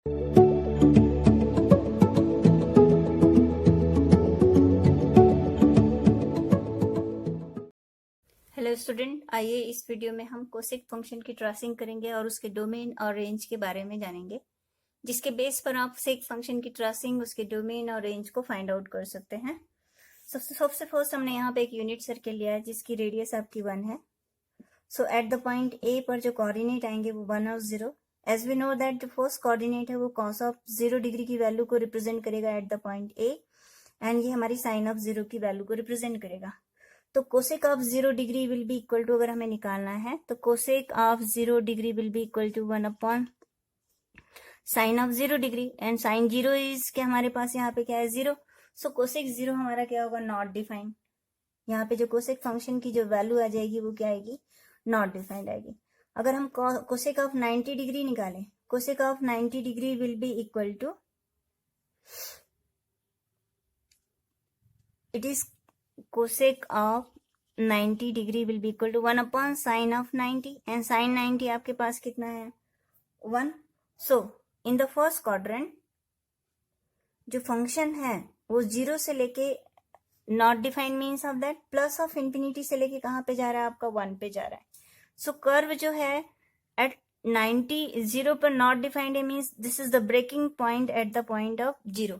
Hello student, आइए इस video में हम कोसेक फंक्शन की ट्रेसिंग करेंगे और उसके डोमेन और रेंज के बारे में जानेंगे, जिसके बेस पर आप सेक फंक्शन की ट्रेसिंग, उसके डोमेन और रेंज को फाइंड आउट कर सकते हैं। सबसे फर्स्ट हमने यहाँ पे एक यूनिट सर्किल लिया है जिसकी रेडियस आपकी 1 है। सो एट द पॉइंट ए पर जो कोऑर्डिनेट आएंगे वो 1 और 0। एज वी नो दैट जो फर्स्ट कोऑर्डिनेट है वो कॉस ऑफ 0 डिग्री की वैल्यू को रिप्रेजेंट करेगा eight the point A, and ये हमारी साइन ऑफ 0 की वैल्यू को रिप्रेजेंट करेगा। तो cosec of 0 degree will be equal to, अगर हमें निकालना है तो cosec of 0 degree will be equal to 1 upon sine of 0 degree, and sine 0 is के हमारे पास यहाँ पे क्या है 0। सो कोसेक 0 हमारा क्या होगा, नॉट डिफाइंड। यहाँ पे जो कोसेक फंक्शन की जो वैल्यू आ जाएगी वो क्या आएगी, नॉट डिफाइंड आएगी। अगर हम कोसेक ऑफ 90 डिग्री निकालें, cosec of 90 degree will be equal to, it is cosec of 90 degree will be equal to 1 upon sine of 90, and sine 90 आपके पास कितना है 1। So in the first quadrant जो function है वो 0 से लेके not defined means of that plus of infinity से लेके कहाँ पे जा रहा है, आपका 1 पे जा रहा है। सो कर्व जो है एट 90 0 पर नॉट डिफाइंड है, means this is the breaking point at the point of 0।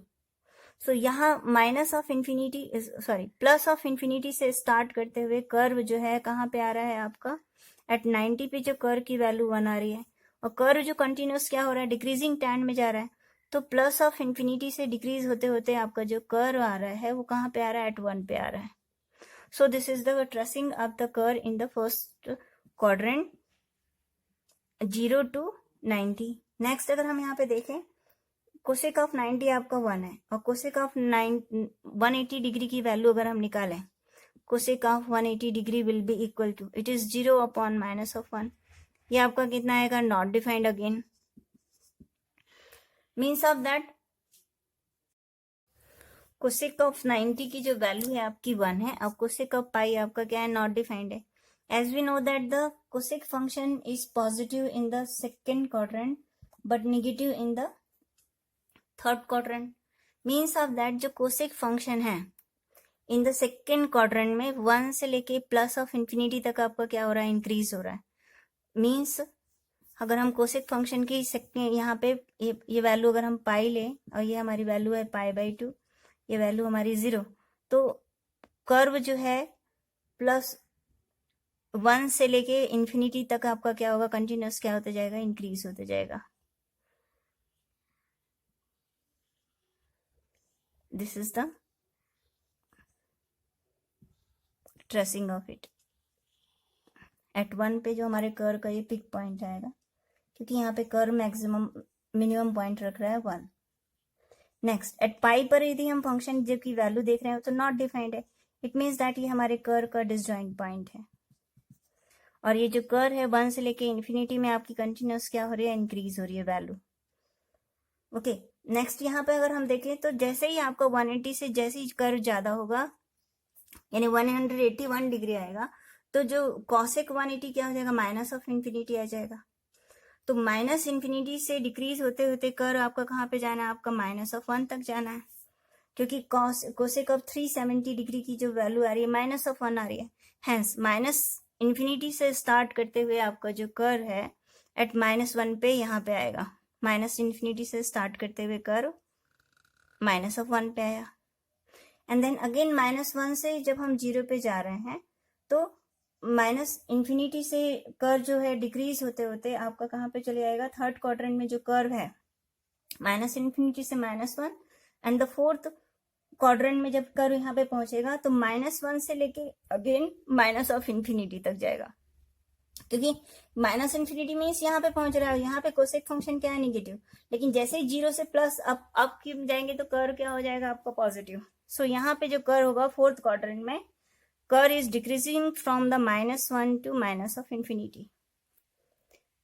So यहाँ minus of infinity plus of infinity से स्टार्ट करते हुए कर्व जो है कहाँ पे आ रहा है आपका, एट 90 पे जो कर्व की वैल्यू 1 आ रही है, और कर्व जो कंटिन्यूस क्या हो रहा है, डिक्रीजिंग ट्रेंड में जा रहा है। तो प्लस ऑफ इंफिनिटी से डिक्रीज होते होते आपका जो कर्व आ रहा है वो कहाँ पे आ रहा है, एट 1 पे आ रहा है। सो this is the tracing of the curve in the first quadrant 0 to 90। Next अगर हम यहाँ पे देखें, कोसेक ऑफ 90 आपका 1 है, और कोसेक ऑफ 180 डिग्री की वैल्यू अगर हम निकालें, cosec of 180 degree will be equal to, it is 0 upon minus of 1। ये आपका कितना आएगा, not defined again, means of that cosec of 90 की जो वैल्यू है आपकी 1 है, और कोसेक ऑफ पाई आपका क्या है, नॉट डिफाइंड है। As we know that the cosec function is positive in the second quadrant but negative in the third quadrant, means of that जो कोसेक फंक्शन है इन द सेकेंड क्वाड्रेंट में 1 से लेके plus of infinity तक आपका क्या हो रहा है, इंक्रीज हो रहा है। मीन्स अगर हम कोसेक फंक्शन की यहाँ पे ये वैल्यू अगर हम पाई लें, और ये हमारी वैल्यू है पाई/2, ये वैल्यू हमारी 0, तो कर्व जो है प्लस 1 से लेके इंफिनिटी तक आपका क्या होगा, कंटिन्यूस क्या होता जाएगा, इंक्रीज होते जाएगा। This is the tracing of it. At 1 पे जो हमारे कर्व का ये पिक पॉइंट आएगा, क्योंकि यहाँ पे कर्व मैक्सिमम मिनिमम पॉइंट रख रहा है 1। नेक्स्ट एट पाई पर यदि हम फंक्शन जब की वैल्यू देख रहे हैं तो नॉट डिफाइंड है, इट मीन्स दैट ये हमारे कर्व का डिसजॉइंट पॉइंट है, और ये जो कर्व है 1 से लेके इन्फिनिटी में आपकी कंटिन्यूस क्या हो रही है, इंक्रीज हो रही है वैल्यू। ओके, नेक्स्ट यहाँ पे अगर हम देखें तो जैसे ही आपका 180 से जैसे ही कर्व ज्यादा होगा, यानी 181 डिग्री आएगा, तो जो कॉसेक 180 क्या हो जाएगा, माइनस ऑफ इंफिनिटी आ जाएगा। तो माइनस इंफिनिटी से डिक्रीज होते होते कर्व आपका कहाँ पे जाना है, आपका माइनस ऑफ 1 तक जाना है, क्योंकि कोसेक ऑफ 370 डिग्री की जो वैल्यू आ रही है माइनस ऑफ 1 आ रही है। हैंस माइनस इंफिनिटी से स्टार्ट करते हुए आपका जो कर्व है एट -1 पे यहाँ पे आएगा। माइनस इंफिनिटी से स्टार्ट करते हुए कर्व माइनस ऑफ 1 पे आया, एंड देन अगेन -1 से जब हम 0 पे जा रहे हैं तो माइनस इंफिनिटी से कर्व जो है डिक्रीज होते होते आपका कहाँ पे चले जाएगा, थर्ड क्वाड्रेंट में जो कर्व है माइनस इंफिनिटी से -1, एंड द फोर्थ क्वाड्रेंट में जब कर्व यहाँ पे पहुंचेगा तो -1 से लेके अगेन माइनस ऑफ इंफिनिटी तक जाएगा, क्योंकि माइनस इंफिनिटी मीन्स यहाँ पे पहुंच रहा है, यहाँ पे कोसेक फंक्शन क्या है, नेगेटिव, लेकिन जैसे ही 0 से प्लस अप जाएंगे तो कर्व क्या हो जाएगा आपका, पॉजिटिव। सो यहाँ पे जो कर्व होगा फोर्थ क्वाड्रेंट में, curve is decreasing from the -1 to minus of infinity.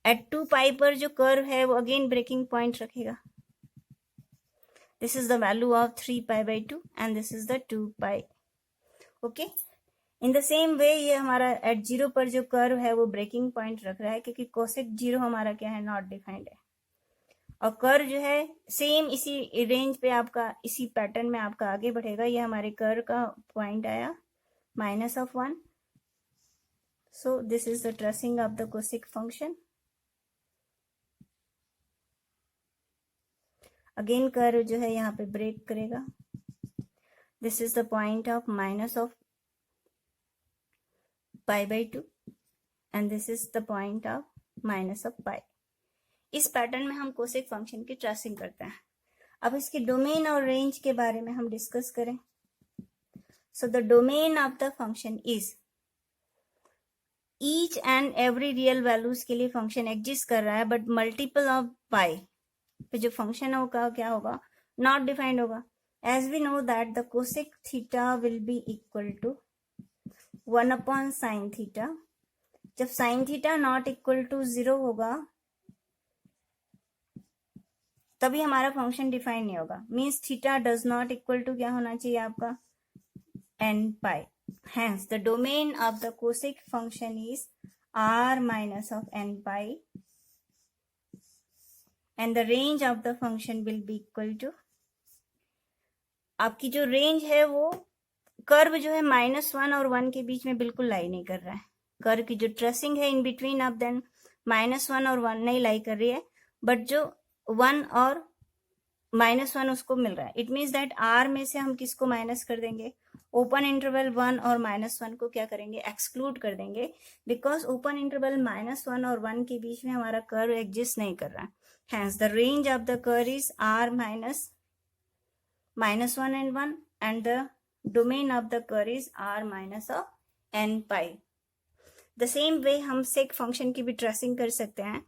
At 2 pi पर जो कर्व है वो अगेन ब्रेकिंग पॉइंट रखेगा। This is the value of 3 पाई/2 and this is the 2 pi. Okay, in the same way ये हमारा eight 0 पर जो कर्व है वो ब्रेकिंग पॉइंट रख रहा है, क्योंकि कोसेक 0 हमारा क्या है, नॉट डिफाइंड है। और कर्व जो है सेम इसी रेंज पे आपका, इसी पैटर्न में आपका आगे बढ़ेगा। ये हमारे कर्व का पॉइंट आया -1. So this is the tracing of the cosec function. Again curve जो है यहाँ पे ब्रेक करेगा। This is the point of -π/2 and this is the point of -π। इस पैटर्न में हम कोसेक फंक्शन की ट्रेसिंग करते हैं। अब इसके डोमेन और रेंज के बारे में हम डिस्कस करें। So the domain of the function is each and every real values के लिए फंक्शन एग्जिस्ट कर रहा है, बट मल्टीपल ऑफ पाई पे जो फंक्शन होगा क्या होगा, नॉट डिफाइंड होगा। As we know that the cosec theta will be equal to 1/sin theta. जब sin theta not equal to 0 होगा तभी हमारा फंक्शन डिफाइन नहीं होगा। Means theta does not equal to क्या होना चाहिए आपका, nπ। Hence the domain of the cosec function is r minus of nπ and the range of the function will be equal to, आपकी जो range है वो कर्व जो है -1 और 1 के बीच में बिल्कुल लाई नहीं कर रहा है। कर्व की जो ट्रेसिंग है इन बिटवीन ऑफ देन -1 और 1 नहीं लाई कर रही है, बट जो 1 और -1 उसको मिल रहा है। इट मीन्स दैट r में से हम किसको माइनस कर देंगे, ओपन इंटरवल 1 और -1 को क्या करेंगे, एक्सक्लूड कर देंगे, बिकॉज ओपन इंटरवल -1 और 1 के बीच में हमारा कर्व एग्जिस्ट नहीं कर रहा है। Hence the range of the curve is r -1 and 1 and the domain of the curve is r minus of nπ। The same वे हम सेक फंक्शन की भी ट्रेसिंग कर सकते हैं।